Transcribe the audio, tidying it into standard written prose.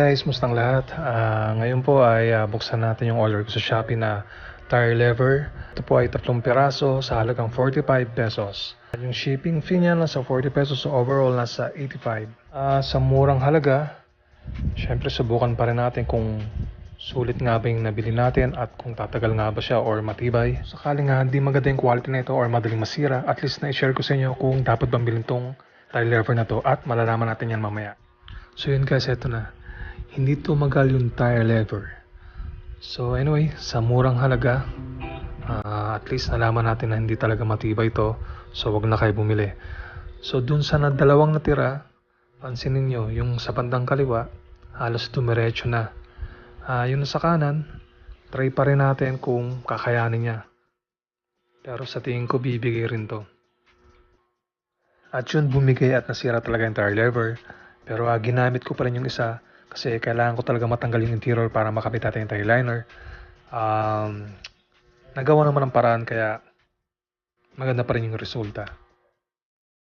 Guys, mustang lahat. Ngayon po ay buksan natin yung order ko sa Shopee na tire lever. Ito po ay 3 piraso sa halagang 45 pesos. Yung shipping fee niya nasa 40 pesos, so overall nasa 85. Sa murang halaga, syempre subukan pa rin natin kung sulit nga ba yung nabili natin at kung tatagal nga ba siya or matibay. Sakaling nga hindi maganda yung quality na ito or madaling masira, at least na-share ko sa inyo kung dapat bang bilhin tong tire lever na to at malalaman natin yan mamaya. So yun guys, ito na. Hindi tumagal yung tire lever. So anyway, sa murang halaga, at least nalaman natin na hindi talaga matibay ito. So wag na kayo bumili. So dun sa dalawang natira, pansinin nyo, yung sa bandang kaliwa, halos dumiretso na. Yung sa kanan, try pa rin natin kung kakayanin niya. Pero sa tingin ko bibigay rin to. At yun, bumigay at nasira talaga yung tire lever. Pero ginamit ko pa rin yung isa kasi kailangan ko talaga matanggal yung interior para makabit natin yung tire liner. Nagawa naman ng paraan kaya maganda pa rin yung resulta.